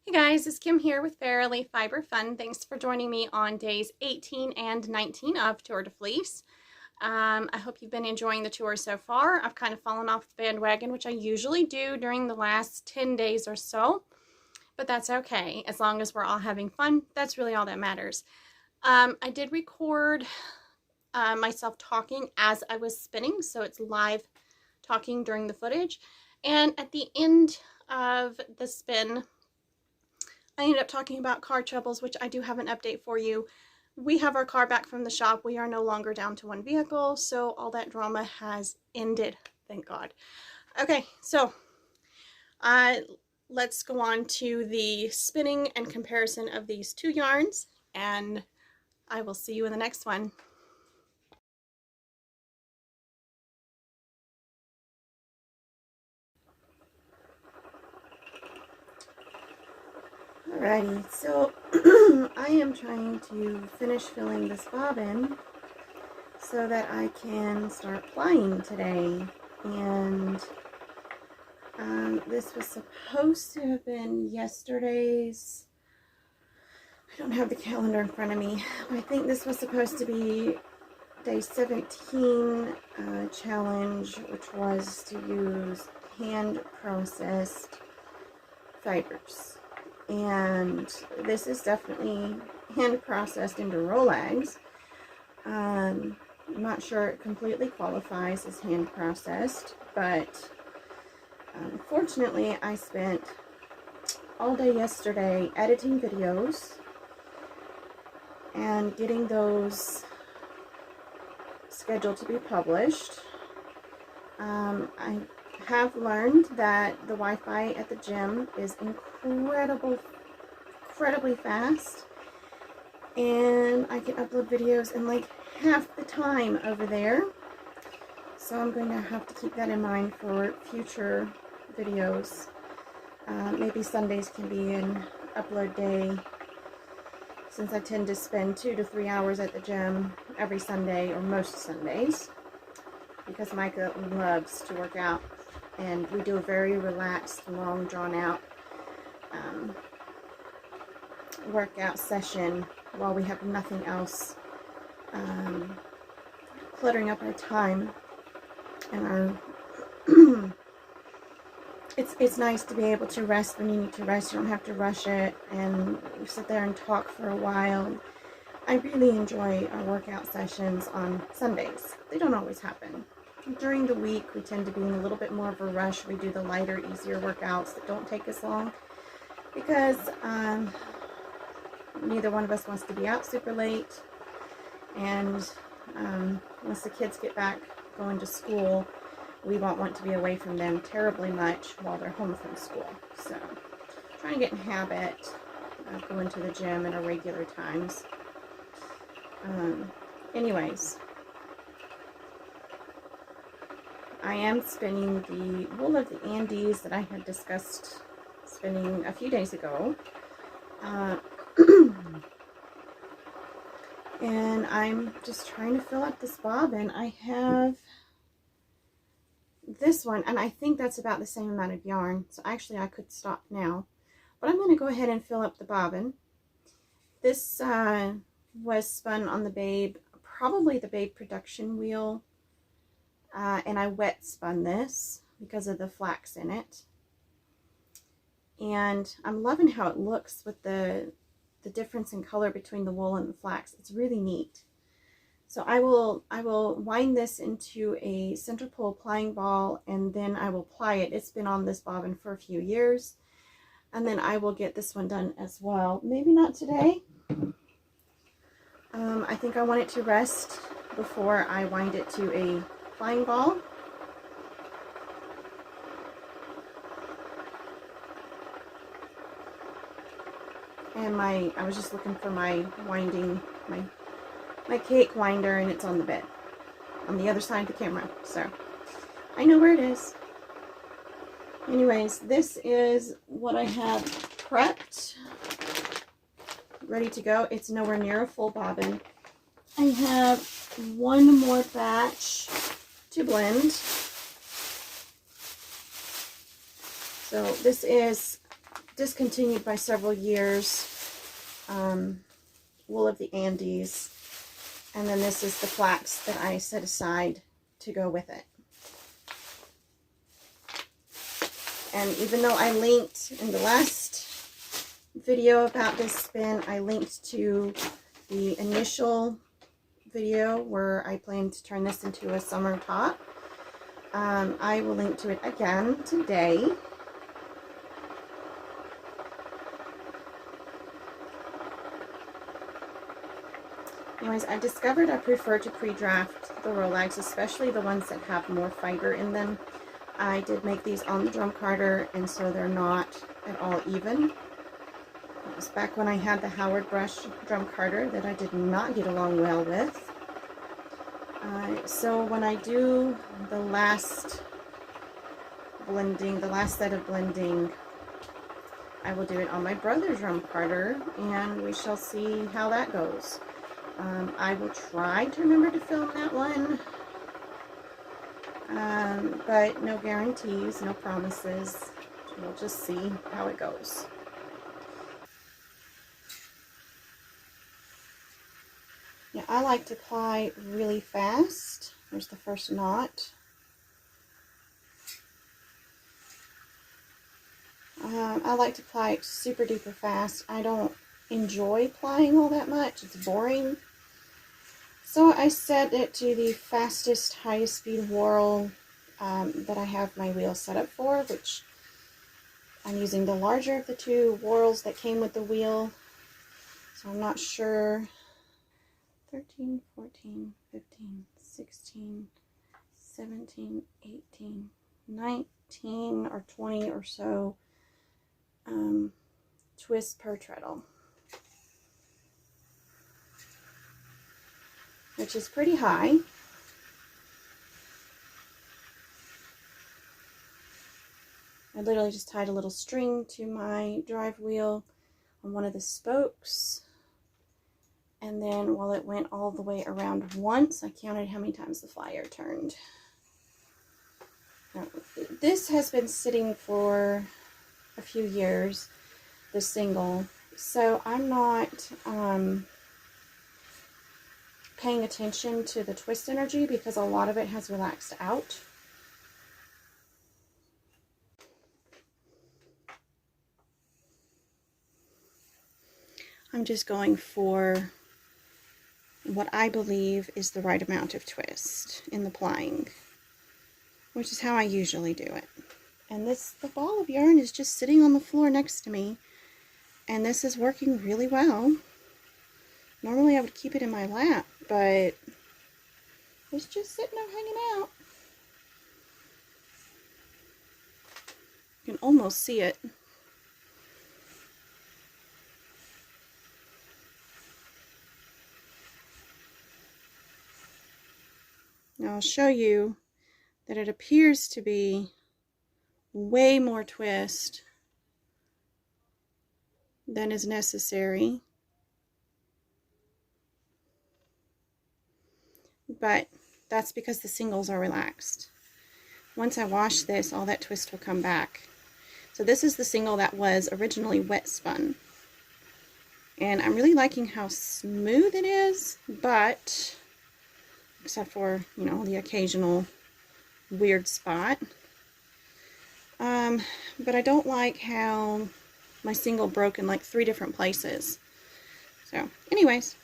Hey guys, it's Kim here with Fairily Fiber Fun. Thanks for joining me on days 18 and 19 of Tour de Fleece. I hope you've been enjoying the tour so far. I've kind of fallen off the bandwagon, which I usually do during the last 10 days or so, but that's okay. As long as we're all having fun, that's really all that matters. I did record myself talking as I was spinning, so it's live talking during the footage. And at the end of the spin, I ended up talking about car troubles, which I do have an update for you. We have our car back from the shop. We are no longer down to one vehicle, so all that drama has ended, thank God. Okay, so let's go on to the spinning and comparison of these two yarns, and I will see you in the next one. Alrighty, so I am trying to finish filling this bobbin so that I can start plying today. And this was supposed to have been yesterday's. I don't have the calendar in front of me. I think this was supposed to be day 17 challenge, which was to use hand processed fibers. And this is definitely hand processed into Rolags. I'm not sure it completely qualifies as hand processed, but fortunately I spent all day yesterday editing videos and getting those scheduled to be published. I have learned that the Wi-Fi at the gym is incredibly fast, and I can upload videos in like half the time over there, so I'm going to have to keep that in mind for future videos. Maybe Sundays can be an upload day, since I tend to spend 2 to 3 hours at the gym every Sunday, or most Sundays, because Micah loves to work out, and we do a very relaxed, long, drawn-out workout session while we have nothing else cluttering up our time and our it's nice to be able to rest when you need to rest. You don't have to rush it and you sit there and talk for a while. I really enjoy our workout sessions on Sundays. They don't always happen. During the week, we tend to be in a little bit more of a rush. We do the lighter, easier workouts that don't take us long, because neither one of us wants to be out super late, and once the kids get back going to school, we won't want to be away from them terribly much while they're home from school. So trying to get in habit of going to the gym at our regular times. Anyways, I am spinning the wool of the Andes that I had discussed spinning a few days ago. And I'm just trying to fill up this bobbin. I have this one, and I think that's about the same amount of yarn, so actually I could stop now, but I'm going to go ahead and fill up the bobbin. This was spun on the Babe, probably the Babe production wheel, and I wet spun this because of the flax in it, and I'm loving how it looks with the difference in color between the wool and the flax. It's really neat. So I will wind this into a center pole plying ball, and then I will ply it. It's been on this bobbin for a few years, and then I will get this one done as well. Maybe not today. I think I want it to rest before I wind it to a plying ball. And I was just looking for my winding, my cake winder, and it's on the bed on the other side of the camera, so I know where it is. Anyways, this is what I have prepped, ready to go. It's nowhere near a full bobbin. I have one more batch to blend. So this is discontinued by several years. Wool of the Andes. And then this is the flax that I set aside to go with it. And even though I linked in the last video about this spin, I linked to the initial video where I plan to turn this into a summer top. I will link to it again today. Anyways, I discovered I prefer to pre-draft the Rolags, especially the ones that have more fiber in them. I did make these on the drum carder, and so they're not at all even. It was back when I had the Howard brush drum carder that I did not get along well with. So when I do the last blending, the last set of blending, I will do it on my brother's drum carder, and we shall see how that goes. I will try to remember to film that one, but no guarantees, no promises. We'll just see how it goes. Yeah, I like to ply really fast. There's the first knot. I like to ply super duper fast. I don't enjoy plying all that much. It's boring. So I set it to the fastest, highest speed whorl that I have my wheel set up for, which I'm using the larger of the two whorls that came with the wheel. So I'm not sure. 13, 14, 15, 16, 17, 18, 19 or 20 or so twists per treadle, which is pretty high. I literally just tied a little string to my drive wheel on one of the spokes, and then while it went all the way around once, I counted how many times the flyer turned. Now, this has been sitting for a few years, the single, so I'm not paying attention to the twist energy because a lot of it has relaxed out. I'm just going for what I believe is the right amount of twist in the plying, which is how I usually do it. And the ball of yarn is just sitting on the floor next to me, and this is working really well. Normally I would keep it in my lap, but it's just sitting there hanging out. You can almost see it. Now I'll show you that it appears to be way more twist than is necessary. But that's because the singles are relaxed. Once I wash this, all that twist will come back. So this is the single that was originally wet spun. And I'm really liking how smooth it is, but except for, you know, the occasional weird spot. But I don't like how my single broke in like 3 different places. So anyways,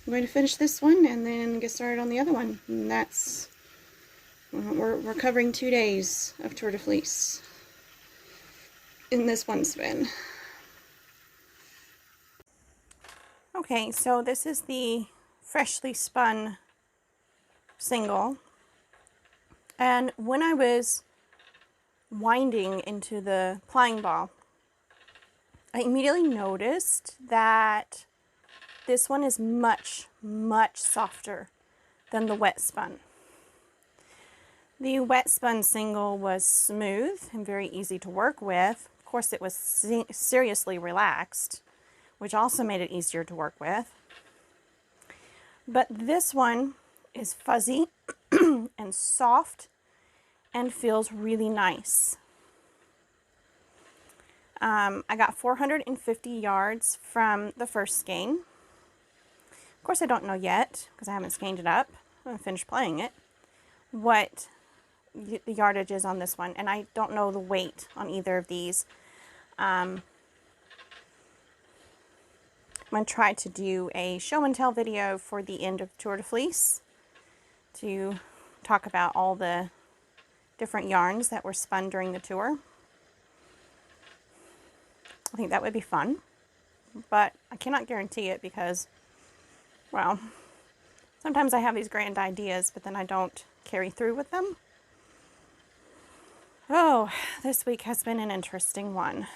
I'm going to finish this one and then get started on the other one. And that's, we're covering 2 days of Tour de Fleece in this one spin. Okay, so this is the freshly spun single, and when I was winding into the plying ball, I immediately noticed that this one is much, much softer than the wet spun. The wet spun single was smooth and very easy to work with. Of course, it was seriously relaxed, which also made it easier to work with. But this one is fuzzy and soft and feels really nice. I got 450 yards from the first skein. Of course, I don't know yet, because I haven't skeined it up. I haven't finished playing it, what the yardage is on this one. And I don't know the weight on either of these. I'm going to try to do a show and tell video for the end of Tour de Fleece to talk about all the different yarns that were spun during the tour. I think that would be fun, but I cannot guarantee it because, well, sometimes I have these grand ideas, but then I don't carry through with them. Oh, this week has been an interesting one.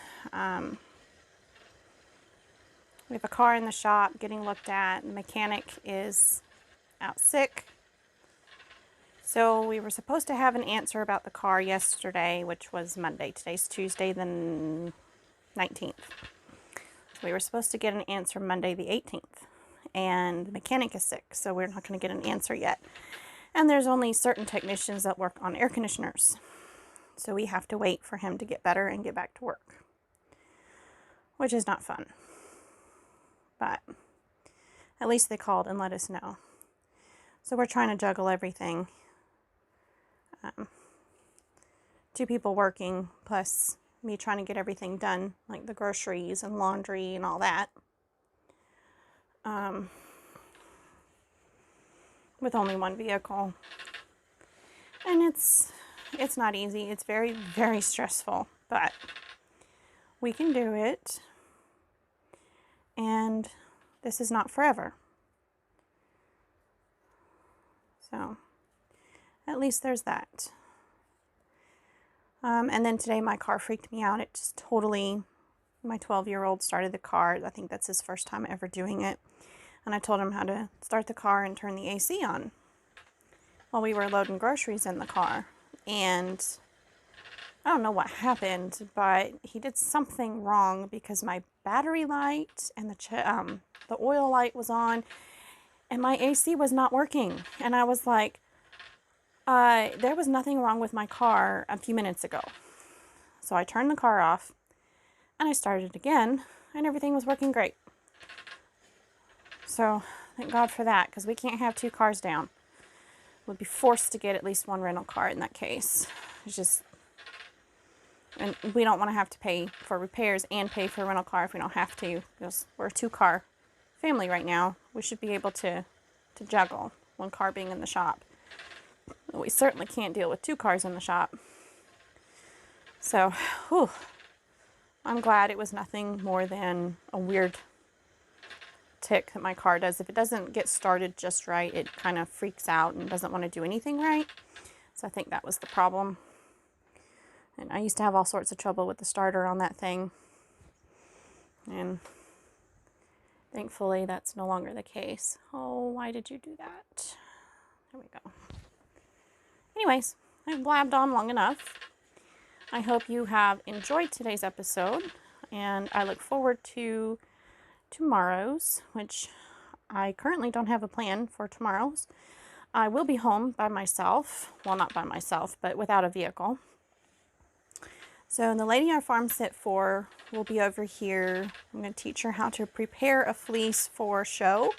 We have a car in the shop getting looked at. The mechanic is out sick. So we were supposed to have an answer about the car yesterday, which was Monday. Today's Tuesday, the 19th. So we were supposed to get an answer Monday the 18th. And the mechanic is sick, so we're not going to get an answer yet. And there's only certain technicians that work on air conditioners. So we have to wait for him to get better and get back to work, which is not fun. But at least they called and let us know. So we're trying to juggle everything. 2 people working, plus me trying to get everything done, like the groceries and laundry and all that. With only one vehicle. And it's not easy. It's very, very stressful, but we can do it. And this is not forever. So at least there's that. And then today my car freaked me out. It just totally, my 12-year-old started the car. I think that's his first time ever doing it. And I told him how to start the car and turn the AC on while we were loading groceries in the car. And I don't know what happened, but he did something wrong because my battery light and the oil light was on and my AC was not working. And I was like, there was nothing wrong with my car a few minutes ago. So I turned the car off and I started it again and everything was working great. So thank God for that, because we can't have 2 cars down. We'd be forced to get at least 1 rental car in that case. It's just, and we don't want to have to pay for repairs and pay for a rental car if we don't have to, because we're a 2-car family right now. We should be able to juggle 1 car being in the shop. But we certainly can't deal with 2 cars in the shop. So, whew, I'm glad it was nothing more than a weird tick that my car does. If it doesn't get started just right, it kind of freaks out and doesn't want to do anything right. So I think that was the problem. And I used to have all sorts of trouble with the starter on that thing. And thankfully that's no longer the case. Oh, why did you do that? There we go. Anyways, I've blabbed on long enough. I hope you have enjoyed today's episode, and I look forward to tomorrow's, which I currently don't have a plan for tomorrow's. I will be home by myself. Well, not by myself, but without a vehicle. So the lady our farm sit for will be over here. I'm going to teach her how to prepare a fleece for show.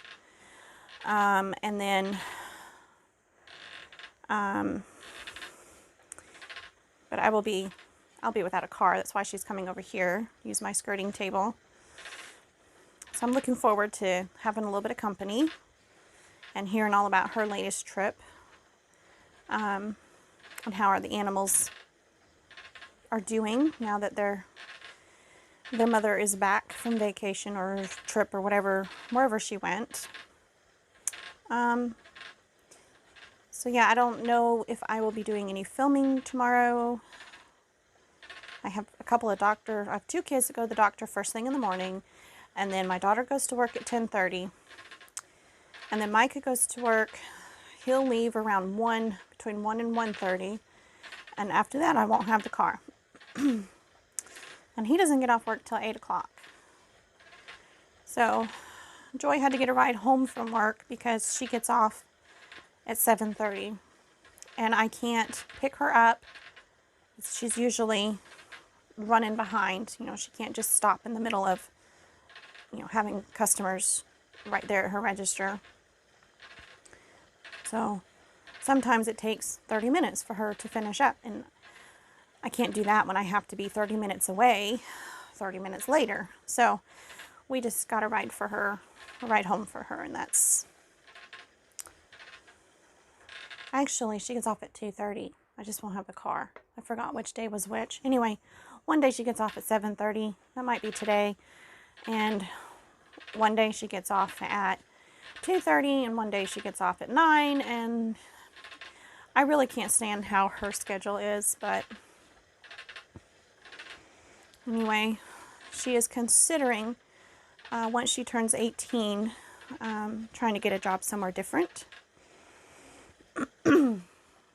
And then, but I'll be without a car. That's why she's coming over here, use my skirting table. So I'm looking forward to having a little bit of company and hearing all about her latest trip, and how the animals are doing now that their mother is back from vacation or trip or whatever, wherever she went. So yeah, I don't know if I will be doing any filming tomorrow. I have I have 2 kids that go to the doctor first thing in the morning, and then my daughter goes to work at 10:30, and then Micah goes to work. He'll leave around between 1 and 1:30, and after that I won't have the car. And he doesn't get off work till 8 o'clock. So Joy had to get a ride home from work because she gets off at 7:30, and I can't pick her up. She's usually running behind. You know, she can't just stop in the middle of, you know, having customers right there at her register. So sometimes it takes 30 minutes for her to finish up, and I can't do that when I have to be 30 minutes away 30 minutes later. So we just got a ride for her, a ride home for her, and that's actually, she gets off at 2:30. I just won't have the car. I forgot which day was which. Anyway, one day she gets off at 7:30. That might be today. And one day she gets off at 2:30, and one day she gets off at 9. And I really can't stand how her schedule is, but anyway, she is considering, once she turns 18, trying to get a job somewhere different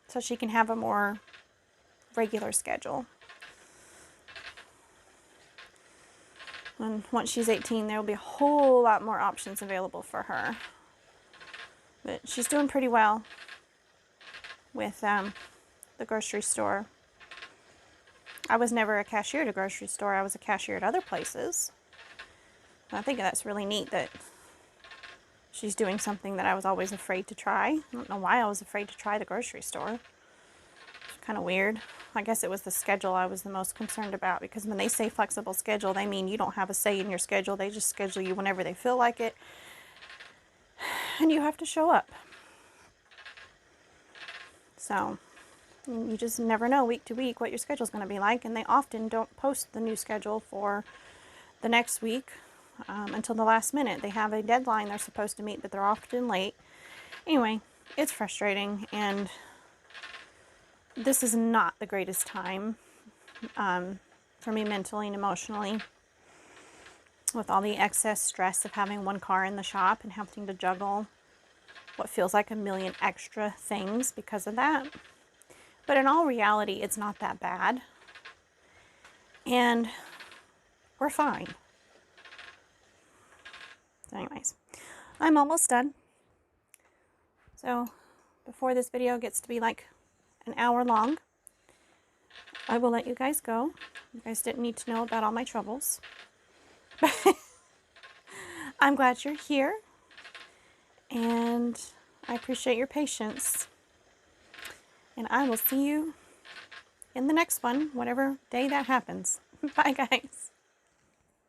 so she can have a more regular schedule. And once she's 18, there will be a whole lot more options available for her. But she's doing pretty well with the grocery store. I was never a cashier at a grocery store. I was a cashier at other places. And I think that's really neat that she's doing something that I was always afraid to try. I don't know why I was afraid to try the grocery store. It's kind of weird. I guess it was the schedule I was the most concerned about, because when they say flexible schedule, they mean you don't have a say in your schedule. They just schedule you whenever they feel like it, and you have to show up. So you just never know week to week what your schedule is going to be like, and they often don't post the new schedule for the next week until the last minute. They have a deadline they're supposed to meet, but they're often late. Anyway, it's frustrating, and this is not the greatest time for me mentally and emotionally, with all the excess stress of having one car in the shop and having to juggle what feels like a million extra things because of that. But in all reality, it's not that bad, and we're fine. So anyways, I'm almost done. So before this video gets to be like an hour long, I will let you guys go. You guys didn't need to know about all my troubles. I'm glad you're here, and I appreciate your patience. And I will see you in the next one, whatever day that happens. Bye, guys.